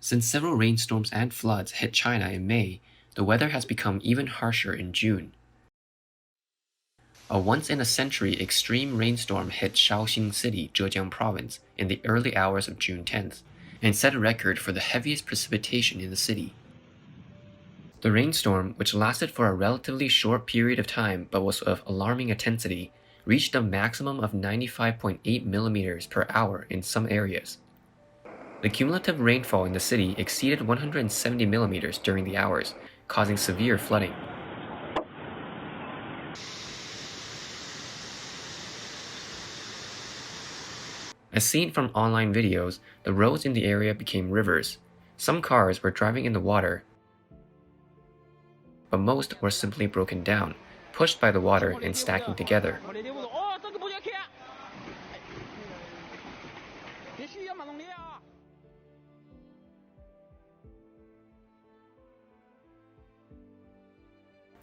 Since several rainstorms and floods hit China in May, the weather has become even harsher in June. A once-in-a-century extreme rainstorm hit Shaoxing City, Zhejiang Province, in the early hours of June 10th, and set a record for the heaviest precipitation in the city. The rainstorm, which lasted for a relatively short period of time but was of alarming intensity, reached a maximum of 95.8 millimeters per hour in some areas. The cumulative rainfall in the city exceeded 170 millimeters during the hours, causing severe flooding. As seen from online videos, the roads in the area became rivers. Some cars were driving in the water, but most were simply broken down, pushed by the water and stacking together.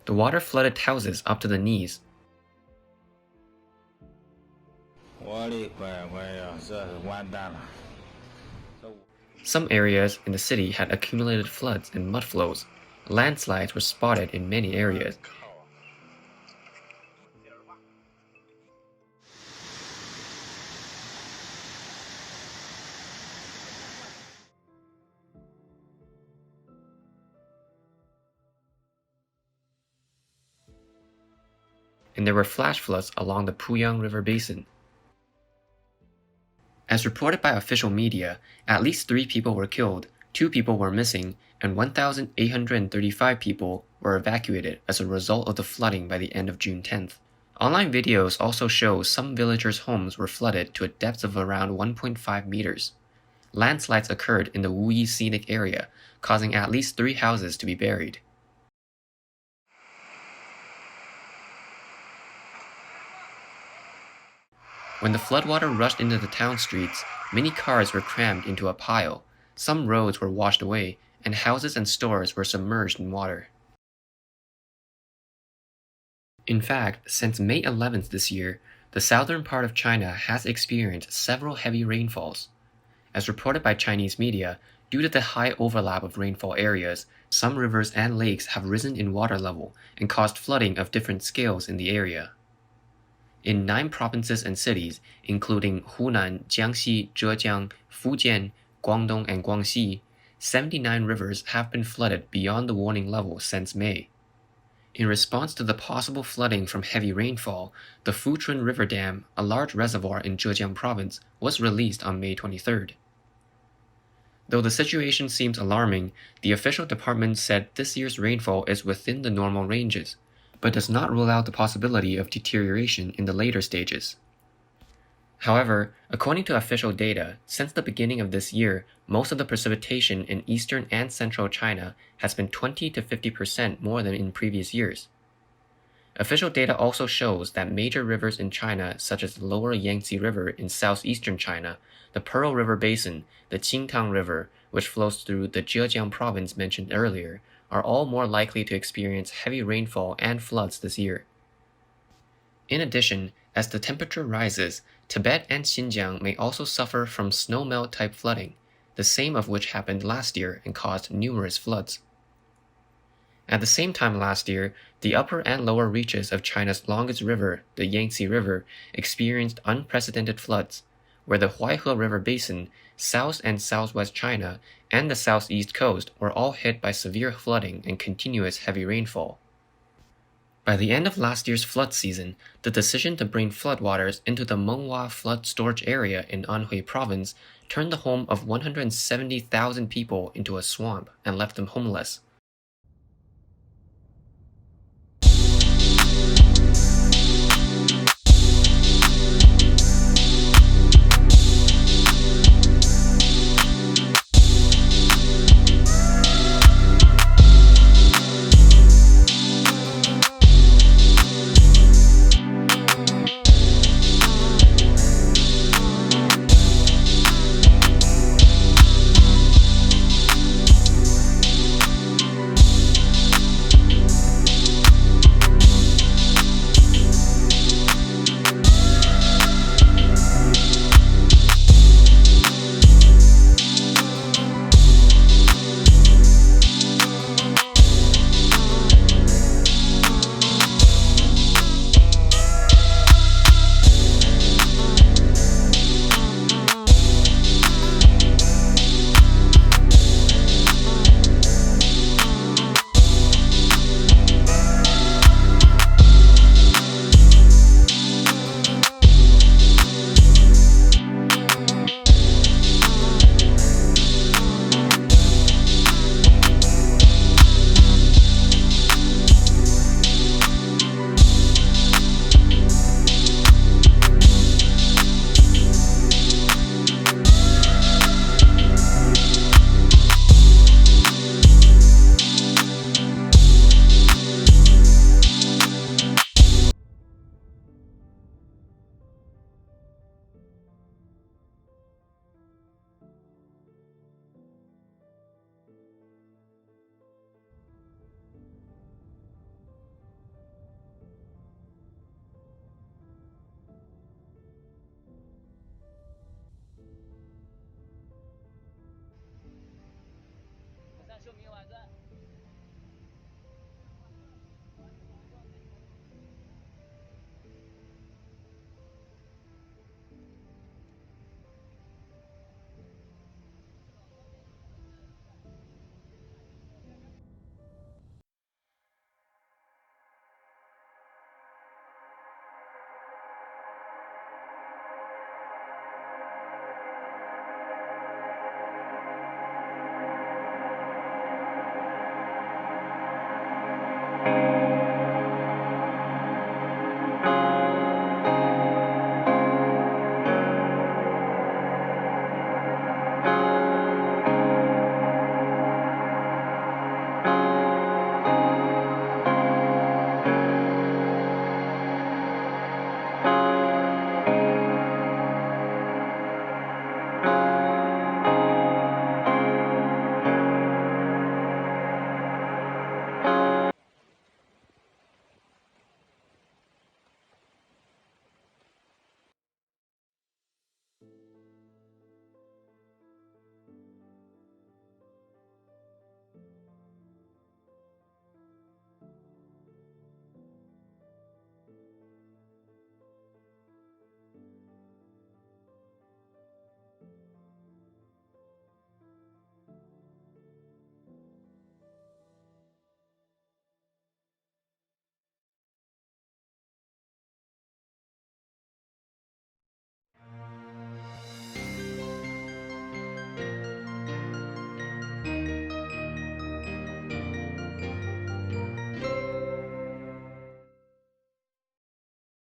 The water flooded houses up to the knees. Some areas in the city had accumulated floods and mud flows. Landslides were spotted in many areas. And there were flash floods along the Puyang River basin. As reported by official media, at least 3 people were killed, 2 people were missing, and 1,835 people were evacuated as a result of the flooding by the end of June 10th. Online videos also show some villagers' homes were flooded to a depth of around 1.5 meters. Landslides occurred in the Wuyi scenic area, causing at least 3 houses to be buried. When the floodwater rushed into the town streets, many cars were crammed into a pile, some roads were washed away, and houses and stores were submerged in water. In fact, since May 11th this year, the southern part of China has experienced several heavy rainfalls. As reported by Chinese media, due to the high overlap of rainfall areas, some rivers and lakes have risen in water level and caused flooding of different scales in the area. In 9 provinces and cities, including Hunan, Jiangxi, Zhejiang, Fujian, Guangdong, and Guangxi, 79 rivers have been flooded beyond the warning level since May. In response to the possible flooding from heavy rainfall, the Fuchun River Dam, a large reservoir in Zhejiang Province, was released on May 23rd. Though the situation seems alarming, the official department said this year's rainfall is within the normal ranges, but does not rule out the possibility of deterioration in the later stages. However, according to official data, since the beginning of this year, most of the precipitation in eastern and central China has been 20 to 50% more than in previous years. Official data also shows that major rivers in China, such as the lower Yangtze River in southeastern China, the Pearl River Basin, the Qingtang River, which flows through the Zhejiang Province mentioned earlier, are all more likely to experience heavy rainfall and floods this year. In addition, as the temperature rises, Tibet and Xinjiang may also suffer from snowmelt-type flooding, the same of which happened last year and caused numerous floods. At the same time last year, the upper and lower reaches of China's longest river, the Yangtze River, experienced unprecedented floods, where the Huaihe River Basin, South and Southwest China, and the southeast coast were all hit by severe flooding and continuous heavy rainfall. By the end of last year's flood season, the decision to bring floodwaters into the Menghua flood storage area in Anhui Province turned the home of 170,000 people into a swamp and left them homeless.